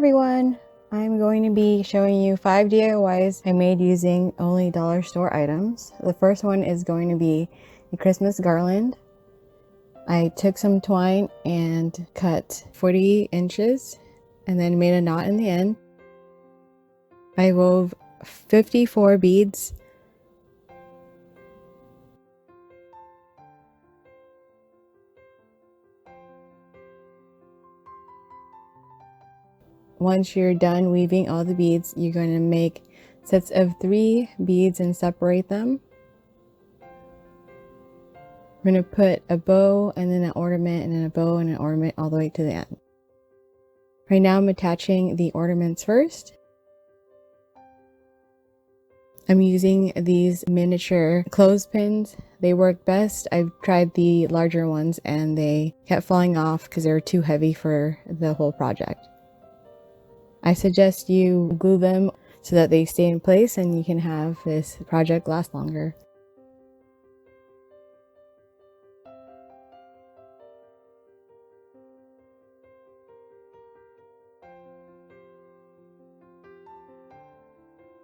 everyone! I'm going to be showing you 5 DIYs I made using only dollar store items. The first one is going to be a Christmas garland. I took some twine and cut 40 inches and then made a knot in the end. I wove 54 beads. Once you're done weaving all the beads, you're going to make sets of 3 beads and separate them. We're going to put a bow and then an ornament and then a bow and an ornament all the way to the end. Right now I'm attaching the ornaments first. I'm using these miniature clothespins. They work best. I've tried the larger ones and they kept falling off because they were too heavy for the whole project. I suggest you glue them so that they stay in place and you can have this project last longer.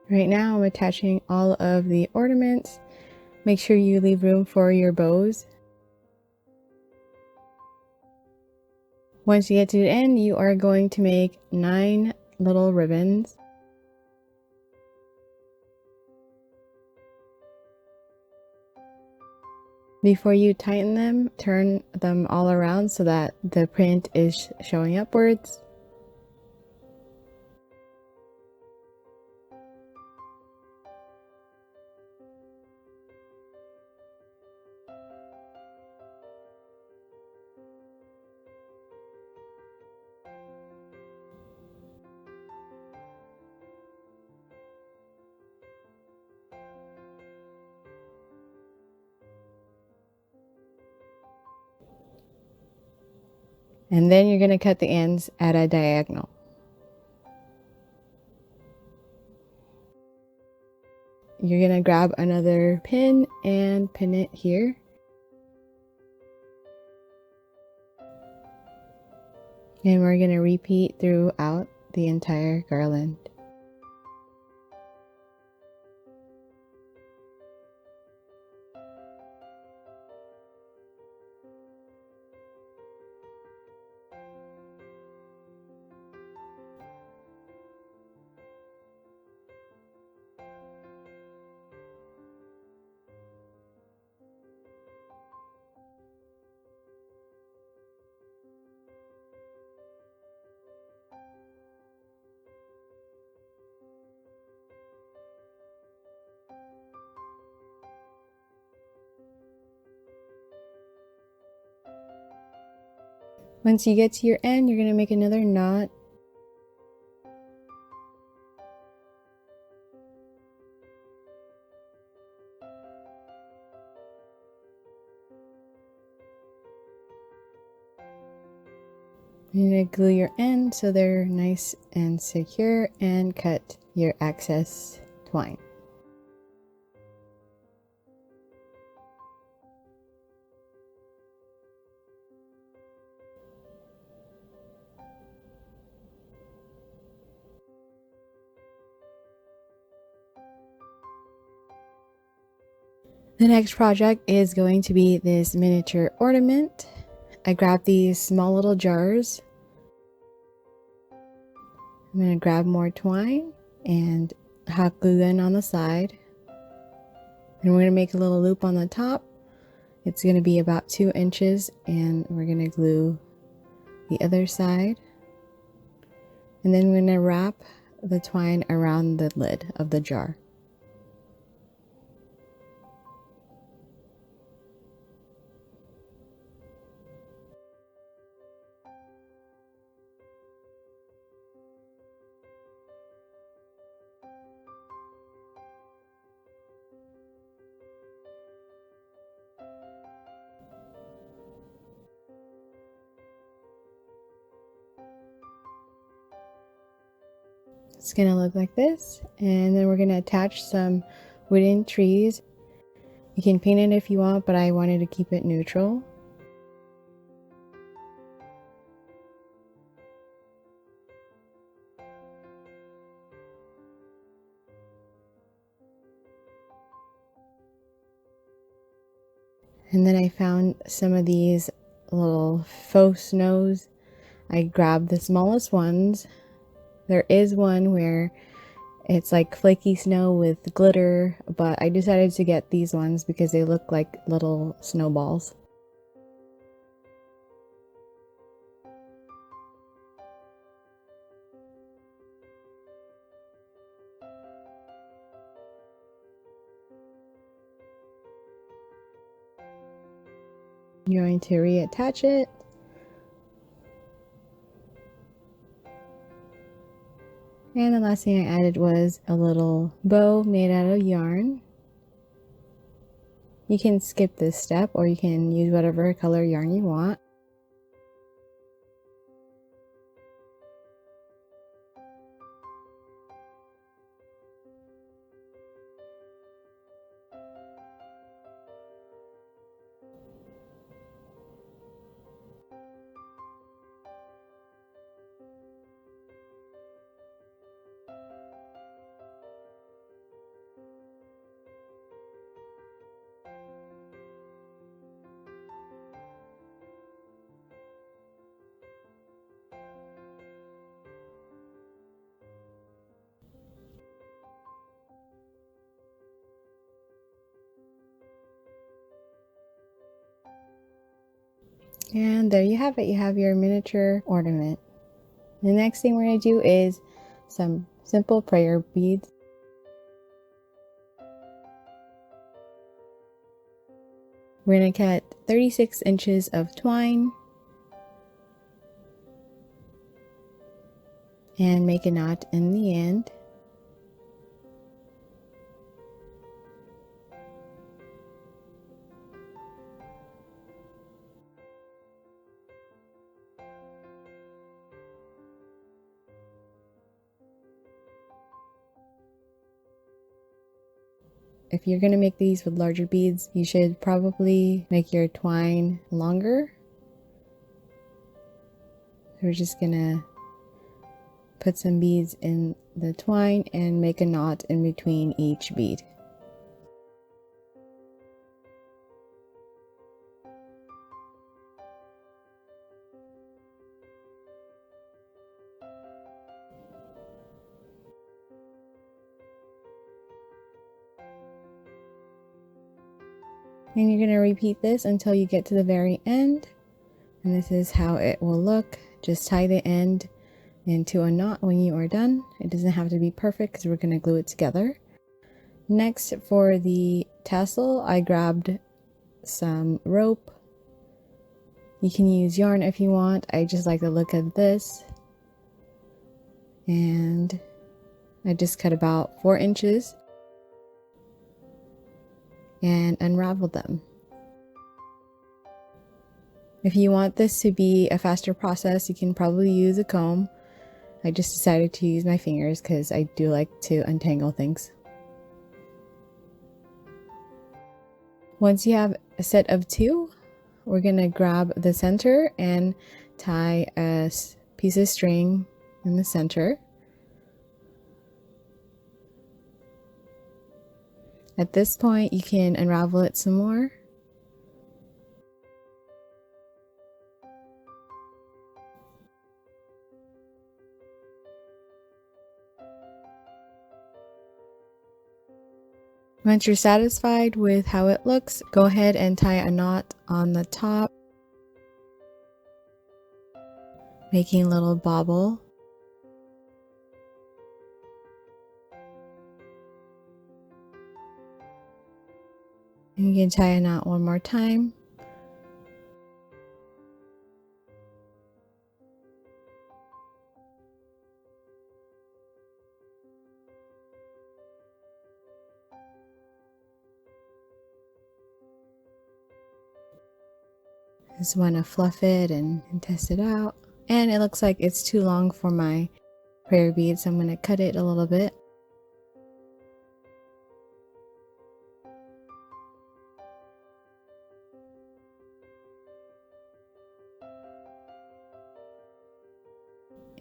Right now I'm attaching all of the ornaments. Make sure you leave room for your bows. Once you get to the end, you are going to make 9 little ribbons. Before you tighten them, turn them all around so that the print is showing upwards. And then you're going to cut the ends at a diagonal. You're going to grab another pin and pin it here. And we're going to repeat throughout the entire garland. Once you get to your end, you're going to make another knot. You're going to glue your ends so they're nice and secure and cut your excess twine. The next project is going to be this miniature ornament. I grabbed these small little jars. I'm going to grab more twine and hot glue in on the side. And we're going to make a little loop on the top. It's going to be about 2 inches and we're going to glue the other side. And then we're going to wrap the twine around the lid of the jar. It's gonna look like this, and then we're gonna attach some wooden trees. You can paint it if you want, but I wanted to keep it neutral. And then I found some of these little faux snows. I grabbed the smallest ones. There is one where it's like flaky snow with glitter, but I decided to get these ones because they look like little snowballs. You're going to reattach it. And the last thing I added was a little bow made out of yarn. You can skip this step or you can use whatever color yarn you want. And there you have it. You have your miniature ornament. The next thing we're going to do is some simple prayer beads. We're going to cut 36 inches of twine and make a knot in the end. If you're going to make these with larger beads, you should probably make your twine longer. We're just going to put some beads in the twine and make a knot in between each bead. And you're going to repeat this until you get to the very end. And this is how it will look. Just tie the end into a knot when you are done. It doesn't have to be perfect because we're going to glue it together. Next, for the tassel, I grabbed some rope. You can use yarn if you want. I just like the look of this. And I just cut about 4 inches and unraveled them. If you want this to be a faster process, you can probably use a comb. I just decided to use my fingers because I do like to untangle things. Once you have a set of 2, we're going to grab the center and tie a piece of string in the center. At this point, you can unravel it some more. Once you're satisfied with how it looks, go ahead and tie a knot on the top, making a little bobble. And you can tie a knot one more time. Just want to fluff it and test it out. And it looks like it's too long for my prayer bead, so I'm going to cut it a little bit.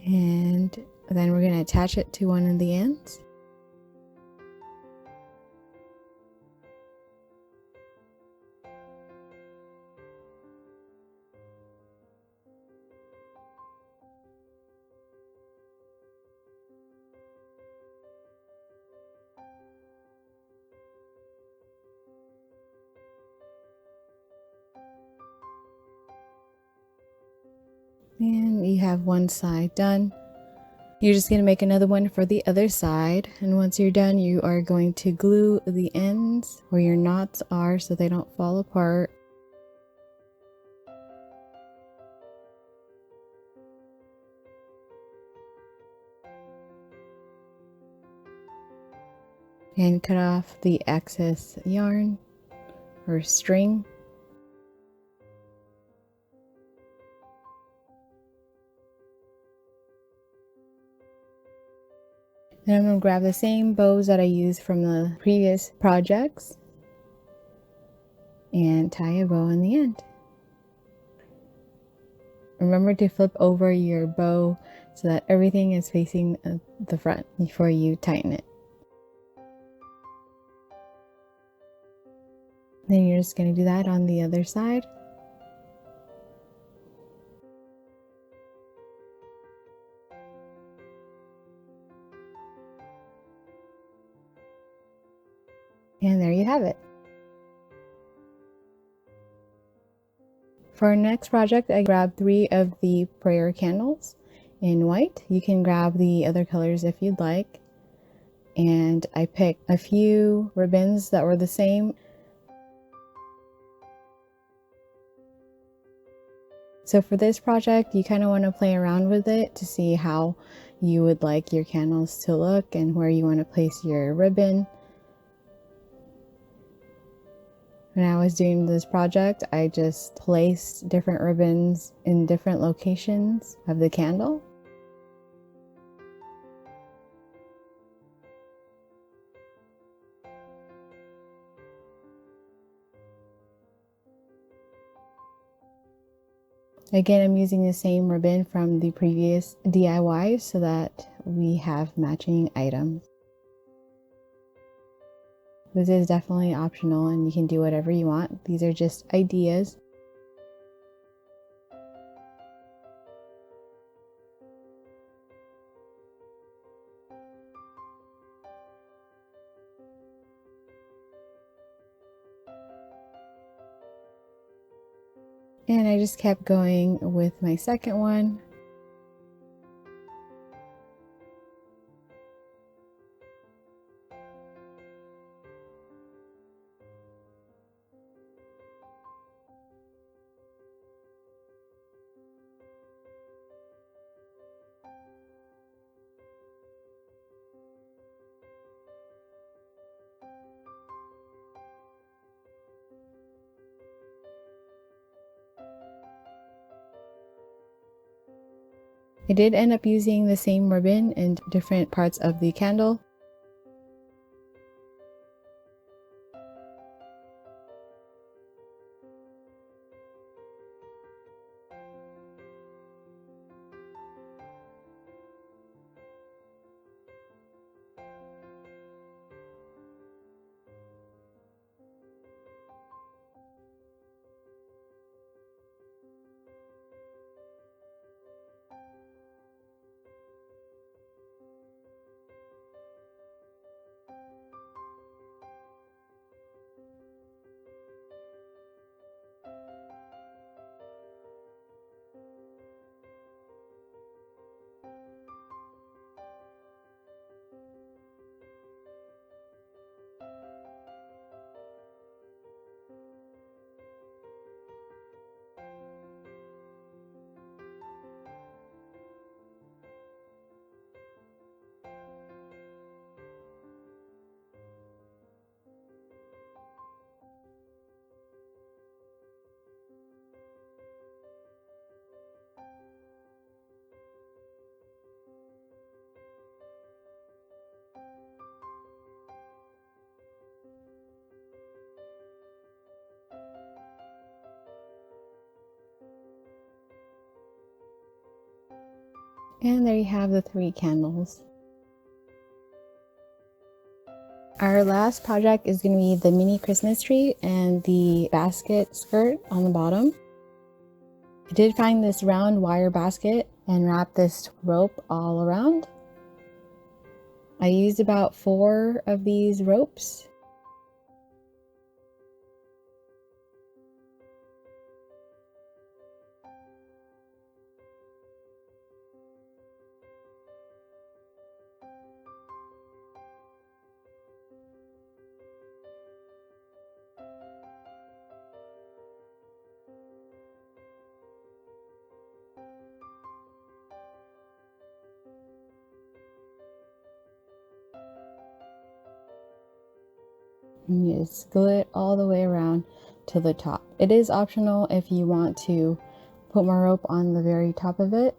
And then we're going to attach it to one of the ends. And you have one side done. You're just going to make another one for the other side, and once you're done you are going to glue the ends where your knots are so they don't fall apart. And cut off the excess yarn or string. Then I'm going to grab the same bows that I used from the previous projects and tie a bow in the end. Remember to flip over your bow so that everything is facing the front before you tighten it. Then you're just going to do that on the other side. And there you have it. For our next project, I grabbed 3 of the prayer candles in white. You can grab the other colors if you'd like. And I picked a few ribbons that were the same. So for this project, you kind of want to play around with it to see how you would like your candles to look and where you want to place your ribbon. When I was doing this project, I just placed different ribbons in different locations of the candle. Again, I'm using the same ribbon from the previous DIY so that we have matching items. This is definitely optional and you can do whatever you want. These are just ideas. And I just kept going with my second one. I did end up using the same ribbon in different parts of the candle. And there you have the 3 candles. Our last project is going to be the mini Christmas tree and the basket skirt on the bottom. I did find this round wire basket and wrap this rope all around. I used about 4 of these ropes. and you just glue it all the way around to the top. It is optional if you want to put more rope on the very top of it.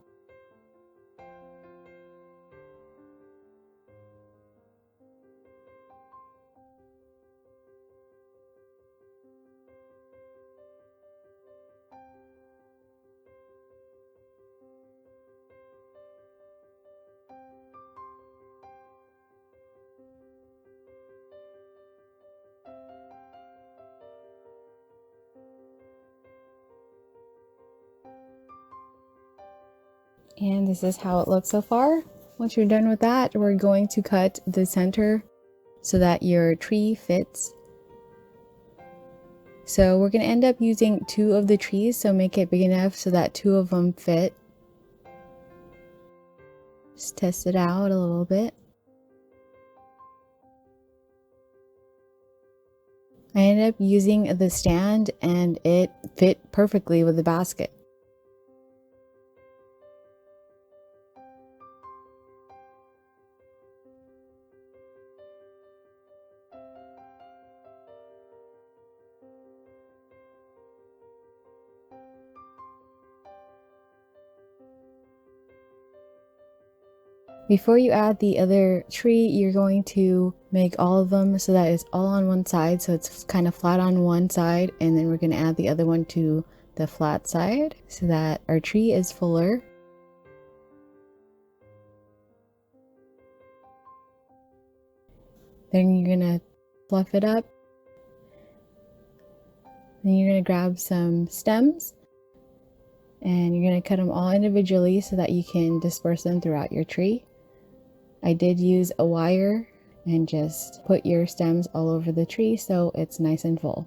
And this is how it looks so far. Once you're done with that, we're going to cut the center so that your tree fits. So we're going to end up using 2 of the trees, so make it big enough so that 2 of them fit. Just test it out a little bit. I ended up using the stand and it fit perfectly with the basket. Before you add the other tree, you're going to make all of them so that it's all on one side, so it's kind of flat on one side, and then we're going to add the other one to the flat side so that our tree is fuller. Then you're going to fluff it up. Then you're going to grab some stems and you're going to cut them all individually so that you can disperse them throughout your tree. I did use a wire and just put your stems all over the tree so it's nice and full.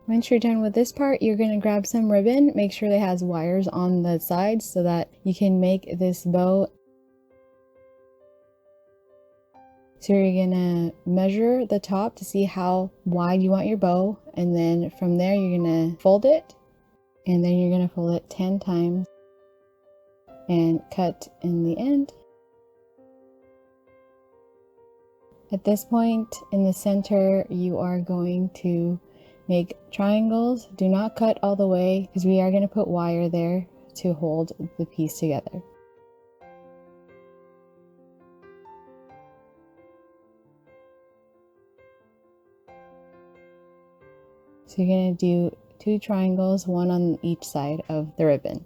Once you're done with this part, you're going to grab some ribbon. Make sure it has wires on the sides so that you can make this bow. So you're going to measure the top to see how wide you want your bow, and then from there you're going to fold it, and then you're going to fold it 10 times and cut in the end. At this point in the center, you are going to make triangles. Do not cut all the way because we are going to put wire there to hold the piece together. So you're going to do 2 triangles, 1 on each side of the ribbon.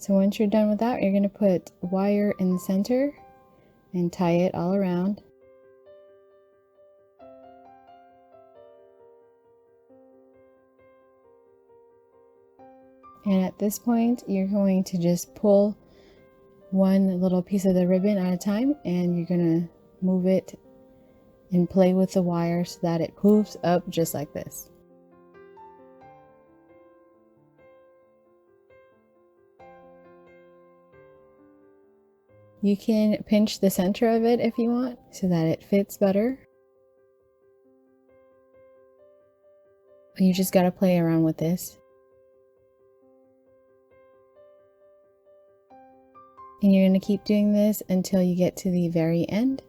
So once you're done with that, you're going to put wire in the center and tie it all around. And at this point, you're going to just pull one little piece of the ribbon at a time, and you're going to move it and play with the wire so that it poofs up just like this. You can pinch the center of it if you want so that it fits better. You just got to play around with this. And you're going to keep doing this until you get to the very end.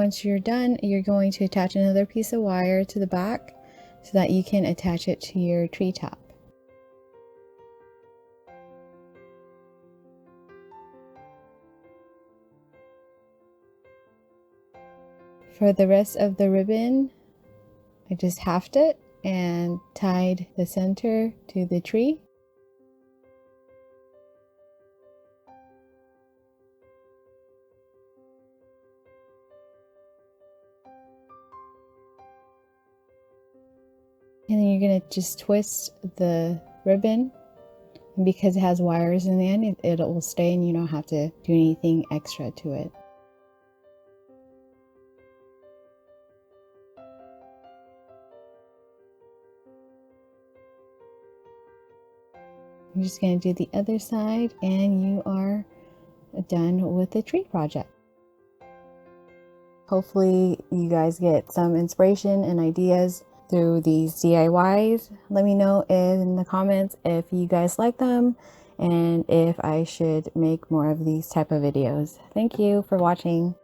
once you're done, you're going to attach another piece of wire to the back so that you can attach it to your tree top. For the rest of the ribbon, I just halved it and tied the center to the tree. And then you're going to just twist the ribbon. And because it has wires in the end, it will stay and you don't have to do anything extra to it. You're just going to do the other side and you are done with the tree project. Hopefully you guys get some inspiration and ideas through these DIYs. Let me know in the comments if you guys like them and if I should make more of these type of videos. Thank you for watching.